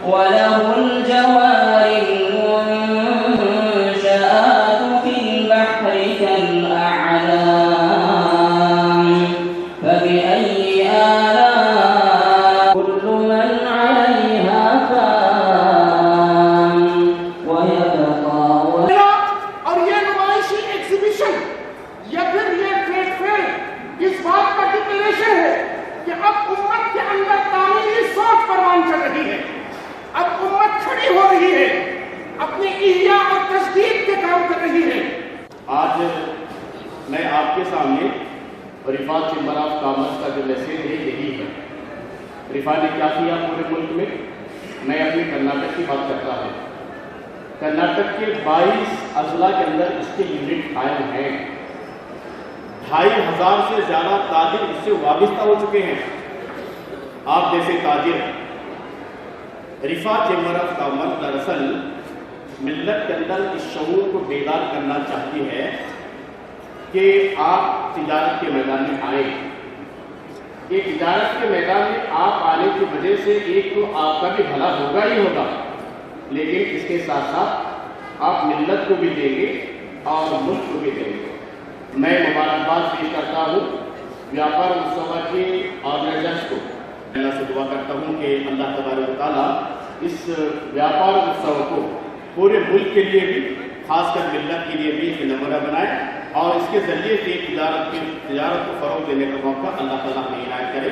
وله الجوار المنشآت في البحر كالأعلام فبأي آلاء كل من عليها فان ويبقى और ये नुमाइशी एग्जीबिशन या फिर ये ट्रेड फेयर इस बात का डिक्लेरेशन है कि अब उम्मत के अंदर तामीरी सोच परवान चल रही है। अब उम्मत खड़ी हो रही है, अपनी इह्या और तजदीद के काम कर रही है। आज मैं आपके सामने रिफात चेंबर ऑफ कॉमर्स का जो मैसेज है यही है। रिफा ने क्या किया पूरे मुल्क में? मैं अपने कर्नाटक की बात करता हूँ। कर्नाटक के 22 अजला के अंदर इसके यूनिट कायम हैं। 2500 से ज़्यादा ताजिर इससे वाबस्ता हो चुके हैं। आप जैसे ताजिर रिफा चेंबर ऑफ कॉमर्स दरअसल मिल्लत के अंदर इस शऊर को बेदार करना चाहती है कि आप तिजारत के मैदान में आए। ये तिजारत के मैदान में आप आने की वजह से एक तो आपका भी भला होगा ही होगा, लेकिन इसके साथ साथ आप मिल्लत को भी देंगे और मुल्क को भी देंगे। मैं मुबारकबाद पेश करता हूँ व्यापार उत्सव के ऑर्गेनाइजर्स को। अल्लाह से दुआ करता हूँ कि अल्लाह तबारक व तआला इस व्यापार उत्सव को पूरे मुल्क के लिए भी, खासकर मिल्लत के लिए भी एक नमूना बनाए और इसके ज़रिए से तिजारत को फ़रोग़ देने का मौका अल्लाह ताला हमें इनायत करे।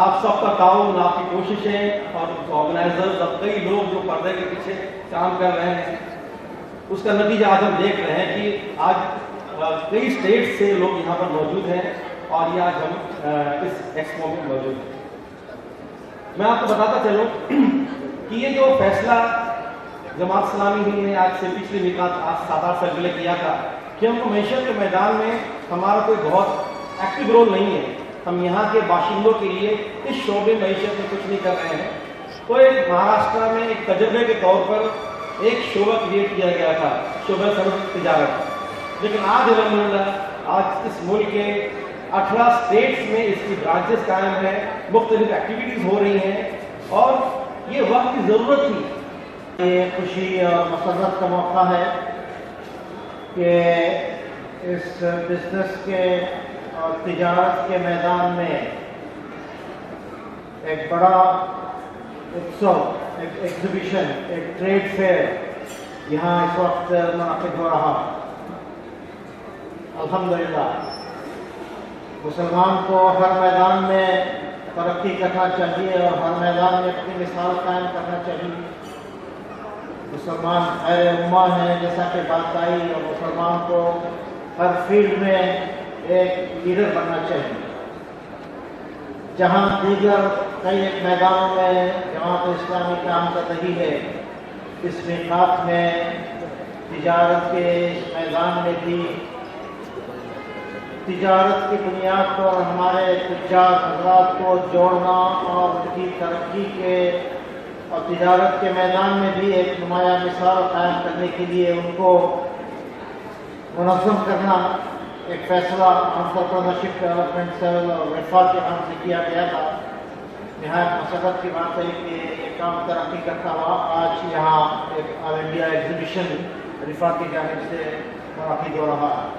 आप सबका ताउन, आपकी कोशिशें और ऑर्गेनाइजर्स और कई लोग जो पर्दे के पीछे काम कर रहे हैं, उसका नतीजा आज हम देख रहे हैं कि आज कई स्टेट से लोग यहाँ पर मौजूद हैं और ये आज हम इस एक्सपो में मौजूद हैं। मैं आपको बताता चलूँ कि ये जो फैसला जमात इस्लामी ही ने आज से पिछले मिकात आज 7-8 साल पहले किया था कि हमको मैशत के मैदान में हमारा कोई बहुत एक्टिव रोल नहीं है, हम यहाँ के बाशिंदों के लिए इस शोबे मैशत में कुछ नहीं कर रहे हैं, तो एक महाराष्ट्र में एक तजर्बे के तौर पर एक शोबा क्रिएट किया गया था, शोबा सनत तिजारत। लेकिन आज अल्हम्दुलिल्लाह आज इस मुल्क के 18 स्टेट्स में इसकी ब्रांचेस कायम है, मुख्तलिफ एक्टिविटीज़ हो रही हैं और ये वक्त की ज़रूरत थी। ये खुशी और मसरत का मौका है कि इस बिजनेस के और तिजारत के मैदान में एक बड़ा उत्सव, एक एग्जीबिशन, एक ट्रेड फेयर यहाँ इस वक्त मुनाकिद हो रहा है। अल्हम्दुलिल्लाह मुसलमान को हर मैदान में तरक्की करना चाहिए और हर मैदान में अपनी मिसाल कायम करना चाहिए। मुसलमान खैर उम्मा है जैसा कि बात आई, और मुसलमान को हर फील्ड में एक लीडर बनना चाहिए। जहाँ दीगर कई एक मैदानों में जमात इस्लामी काम कर रही है, इस मिकात में तिजारत के मैदान में भी तिजारत की बुनियाद पर हमारे तुज्जार हज़रात को जोड़ना और उनकी तरक्की के और तिजारत के मैदान में भी एक नुमाया मिसाल कायम करने के लिए उनको मुनज़्ज़म करना एक फ़ैसला एंटरप्रेन्योरशिप डेवलपमेंट सेल और रिफा के नाम से किया गया था। नहायत मसरत की बात है कि ये काम तरक्की करता हुआ आज यहाँ एक ऑल इंडिया एग्जीबिशन रिफा की जानिब से मुनाकिद हो रहा है।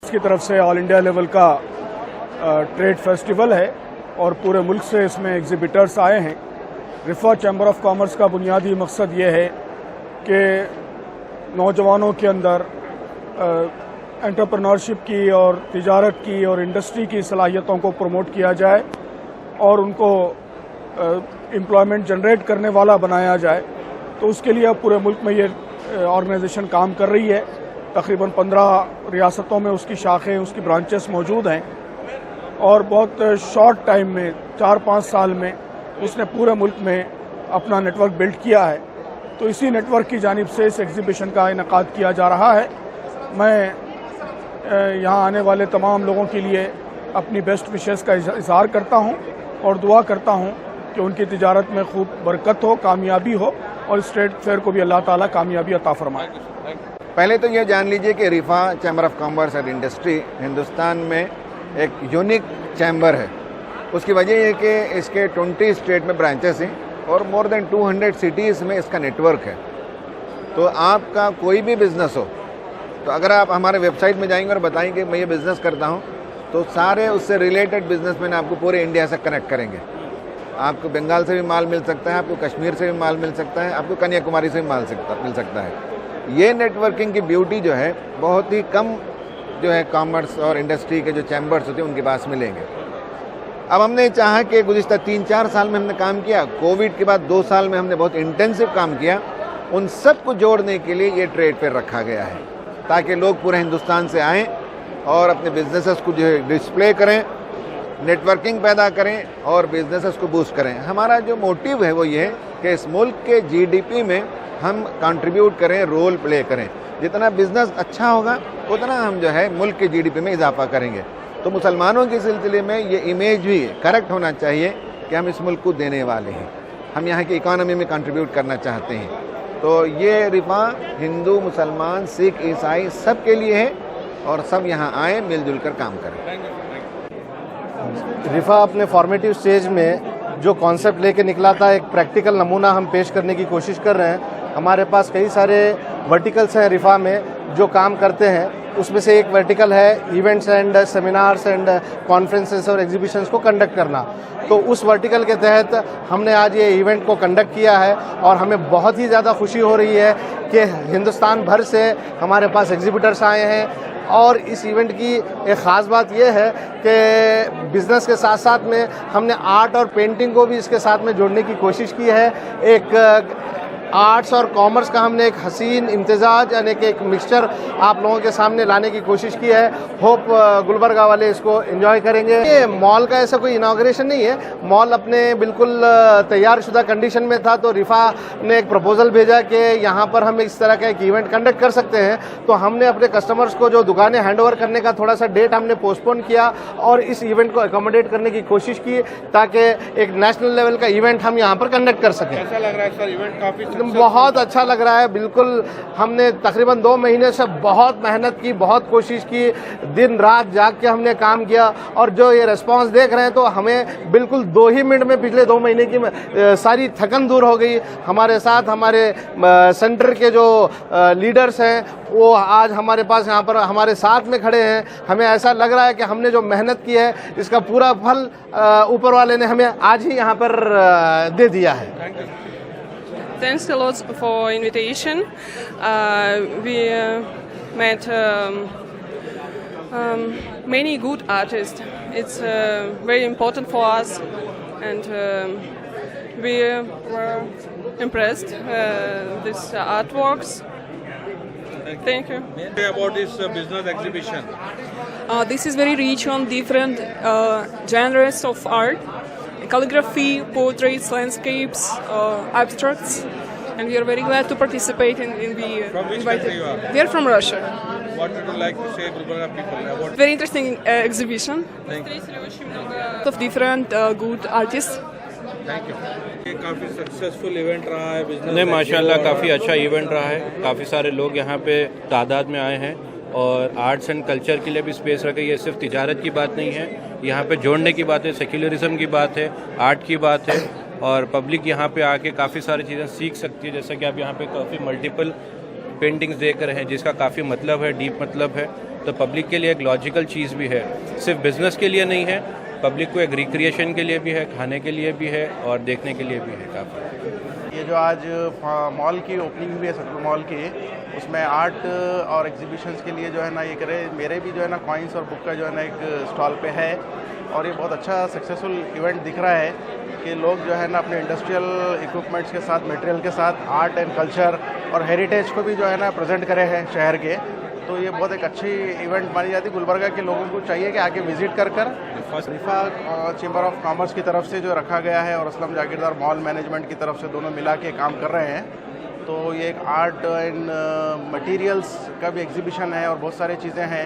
की तरफ से ऑल इंडिया लेवल का ट्रेड फेस्टिवल है और पूरे मुल्क से इसमें एग्जिबिटर्स आए हैं। रिफा चैम्बर ऑफ कॉमर्स का बुनियादी मकसद ये है कि नौजवानों के अंदर एंटरप्रेन्योरशिप की और तिजारत की और इंडस्ट्री की सलाहियतों को प्रमोट किया जाए और उनको एम्प्लॉयमेंट जनरेट करने वाला बनाया जाए। तो उसके लिए अब पूरे मुल्क में ये ऑर्गेनाइजेशन काम कर रही है। तकरीबन 15 रियासतों में उसकी शाखें, उसकी ब्रांचेस मौजूद हैं और बहुत शॉर्ट टाइम में 4-5 साल में उसने पूरे मुल्क में अपना नेटवर्क बिल्ड किया है। तो इसी नेटवर्क की जानिब से इस एग्जीबिशन का इनेकाद किया जा रहा है। मैं यहाँ आने वाले तमाम लोगों के लिए अपनी बेस्ट विशेस का इजहार करता हूँ और दुआ करता हूँ कि उनकी तिजारत में खूब बरकत हो, कामयाबी हो और इस ट्रेड फेयर को भी अल्लाह ताला कामयाबी अता फरमाए। पहले तो ये जान लीजिए कि Rifah chamber of commerce and industry Hindustan में एक यूनिक चैम्बर है। उसकी वजह ये कि इसके 20 स्टेट में ब्रांचेस हैं और मोर देन 200 सिटीज़ में इसका नेटवर्क है। तो आपका कोई भी बिज़नेस हो, तो अगर आप हमारे वेबसाइट में जाएंगे और बताएंगे मैं ये बिज़नेस करता हूँ, तो सारे उससे रिलेटेड बिजनेसमैन आपको पूरे इंडिया से कनेक्ट करेंगे। आपको बंगाल से भी माल मिल सकता है, आपको कश्मीर से भी माल मिल सकता है, आपको कन्याकुमारी से भी माल मिल सकता है। ये नेटवर्किंग की ब्यूटी जो है बहुत ही कम जो है कॉमर्स और इंडस्ट्री के जो चैम्बर्स होते हैं उनके पास मिलेंगे। अब हमने चाहा कि गुज़िश्ता 3-4 साल में हमने काम किया, कोविड के बाद 2 साल में हमने बहुत इंटेंसिव काम किया। उन सब को जोड़ने के लिए ये ट्रेड फेयर रखा गया है ताकि लोग पूरे हिंदुस्तान से आएँ और अपने बिजनेसेस को जो है डिस्प्ले करें, नेटवर्किंग पैदा करें और बिजनेसेस को बूस्ट करें। हमारा जो मोटिव है वो ये है कि इस मुल्क के जीडीपी में हम कंट्रीब्यूट करें, रोल प्ले करें। जितना बिजनेस अच्छा होगा उतना हम जो है मुल्क के जीडीपी में इजाफा करेंगे। तो मुसलमानों के सिलसिले में ये इमेज भी करेक्ट होना चाहिए कि हम इस मुल्क को देने वाले हैं, हम यहाँ की इकॉनमी में कंट्रीब्यूट करना चाहते हैं। तो ये रिफा हिंदू, मुसलमान, सिख, ईसाई सब के लिए है और सब यहाँ आए मिलजुल कर काम करें। रिफा अपने फॉर्मेटिव स्टेज में जो कॉन्सेप्ट लेके निकला था, एक प्रैक्टिकल नमूना हम पेश करने की कोशिश कर रहे हैं। हमारे पास कई सारे वर्टिकल्स हैं रिफा में जो काम करते हैं। उसमें से एक वर्टिकल है events and seminars and conferences और एग्जीबिशंस को कंडक्ट करना। तो उस वर्टिकल के तहत हमने आज ये इवेंट को कंडक्ट किया है और हमें बहुत ही ज़्यादा खुशी हो रही है कि हिंदुस्तान भर से हमारे पास एग्जीबिटर्स आए हैं। और इस इवेंट की एक ख़ास बात यह है कि बिज़नेस के साथ साथ में हमने आर्ट और पेंटिंग को भी इसके साथ में जोड़ने की कोशिश की है। एक आर्ट्स और कॉमर्स का हमने एक हसीन इम्तिजाज यानी कि एक मिक्सचर आप लोगों के सामने लाने की कोशिश की है। होप गुलबर्गा वाले इसको एंजॉय करेंगे। ये मॉल का ऐसा कोई इनाग्रेशन नहीं है, मॉल अपने बिल्कुल तैयार शुदा कंडीशन में था। तो रिफा ने एक प्रपोजल भेजा कि यहाँ पर हम इस तरह का एक इवेंट कंडक्ट कर सकते हैं। तो हमने अपने कस्टमर्स को जो दुकानें हैंड ओवर करने का थोड़ा सा डेट हमने पोस्टपोन किया और इस इवेंट को अकोमोडेट करने की कोशिश की ताकि एक नेशनल लेवल का इवेंट हम यहाँ पर कंडक्ट कर सकें। कैसा लग रहा है सर इवेंट? काफी बहुत अच्छा लग रहा है। बिल्कुल हमने तकरीबन 2 महीने से बहुत मेहनत की, बहुत कोशिश की, दिन रात जाग के हमने काम किया और जो ये रिस्पांस देख रहे हैं तो हमें बिल्कुल 2 ही मिनट में पिछले 2 महीने की सारी थकन दूर हो गई। हमारे साथ हमारे सेंटर के जो लीडर्स हैं वो आज हमारे पास यहाँ पर हमारे साथ में खड़े हैं। हमें ऐसा लग रहा है कि हमने जो मेहनत की है इसका पूरा फल ऊपर वाले ने हमें आज ही यहाँ पर दे दिया है। Thanks a lot for invitation. We met many good artists. It's very important for us, and we were impressed these artworks. Thank you. About this business exhibition. This is very rich on different genres of art. Calligraphy, portraits, landscapes, abstracts, and we are very glad to participate in the From which invited. country you are? We are from Russia. What would you like to say, Gulbarga people? About Very interesting exhibition. Thank you. Lot of different good artists. Thank you. ये काफी successful event रहा है business. नहीं, माशाल्लाह काफ़ी अच्छा event रहा है। काफ़ी सारे लोग यहाँ पे तादाद में आए हैं और आर्ट्स एंड कल्चर के लिए भी स्पेस रखा है। ये सिर्फ तिजारत की बात नहीं है, यहाँ पे जोड़ने की बात है, सेक्युलरिज्म की बात है, आर्ट की बात है और पब्लिक यहाँ पे आके काफ़ी सारी चीज़ें सीख सकती है। जैसा कि आप यहाँ पे काफ़ी मल्टीपल पेंटिंग्स देख रहे हैं जिसका काफ़ी मतलब है, डीप मतलब है। तो पब्लिक के लिए एक लॉजिकल चीज़ भी है, सिर्फ बिजनेस के लिए नहीं है, पब्लिक को एक रिक्रिएशन के लिए भी है, खाने के लिए भी है और देखने के लिए भी है काफ़ी। ये जो आज मॉल की ओपनिंग हुई है सेंट्रल मॉल की, उसमें आर्ट और एग्जीबिशंस के लिए जो है ना ये करे, मेरे भी जो है ना कॉइन्स और बुक का जो है ना एक स्टॉल पे है और ये बहुत अच्छा सक्सेसफुल इवेंट दिख रहा है कि लोग जो है ना अपने इंडस्ट्रियल इक्विपमेंट्स के साथ, मटेरियल के साथ आर्ट एंड कल्चर और हेरिटेज को भी जो है ना प्रेजेंट करे हैं शहर के। तो ये बहुत एक अच्छी इवेंट मानी जाती है। गुलबर्गा के लोगों को चाहिए कि आके विजिट कर रिफा चेंबर ऑफ कॉमर्स की तरफ से जो रखा गया है और असलम जागीरदार मॉल मैनेजमेंट की तरफ से दोनों मिला के काम कर रहे हैं। तो ये एक आर्ट एंड मटेरियल्स का भी एग्जीबिशन है और बहुत सारी चीज़ें हैं,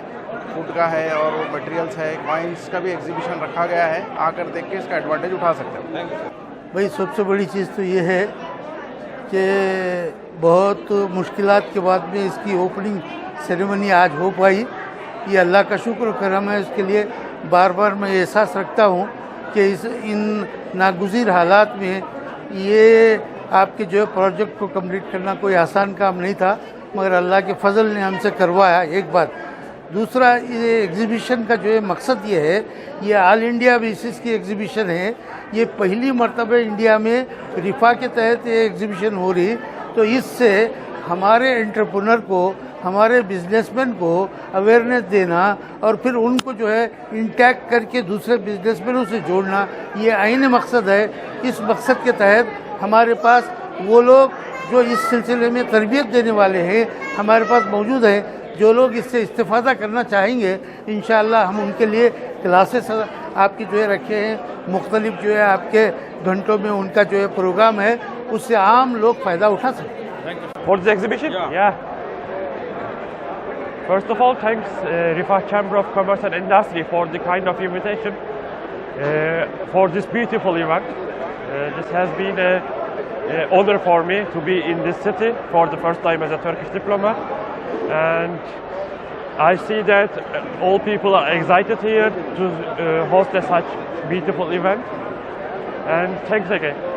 फूड का है और मटेरियल्स है, कॉइन्स का भी एग्जीबिशन रखा गया है। आकर देख के इसका एडवांटेज उठा सकते हैं। भाई सबसे बड़ी चीज़ तो ये है कि बहुत मुश्किलात के बाद में इसकी ओपनिंग सेरेमनी आज हो पाई। ये अल्लाह का शुक्र और करम है, उसके लिए बार बार मैं एहसास रखता हूँ कि इन नागुज़ीर हालात में ये आपके जो है प्रोजेक्ट को कंप्लीट करना कोई आसान काम नहीं था, मगर अल्लाह के फजल ने हमसे करवाया। एक बात। दूसरा, ये एग्जीबिशन का जो है मकसद ये है, ये ऑल इंडिया बेसिस की एग्जीबिशन है। ये पहली मरतबा इंडिया में रिफा के तहत ये एग्जीबिशन हो रही, तो इससे हमारे एंटरप्रेन्योर को, हमारे बिजनेसमैन को अवेयरनेस देना और फिर उनको जो है इंटैक्ट करके दूसरे बिजनेसमैनों से जोड़ना, ये आईने मकसद है। इस मकसद के तहत हमारे पास वो लोग जो इस सिलसिले में तरबियत देने वाले हैं हमारे पास मौजूद हैं। जो लोग इससे इस्तेफादा करना चाहेंगे, इंशाअल्लाह हम उनके लिए क्लासेस आपकी जो है रखे हैं, मुख्तलिफ जो है आपके घंटों में उनका जो है प्रोग्राम है, उससे आम लोग फ़ायदा उठा सकते हैं। For the exhibition? Yeah. First of all, thanks Rifah Chamber of Commerce and Industry for the kind of invitation for this beautiful event. This has been an honor for me to be in this city for the first time as a Turkish diplomat, and I see that all people are excited here to host a such beautiful event, and thanks again.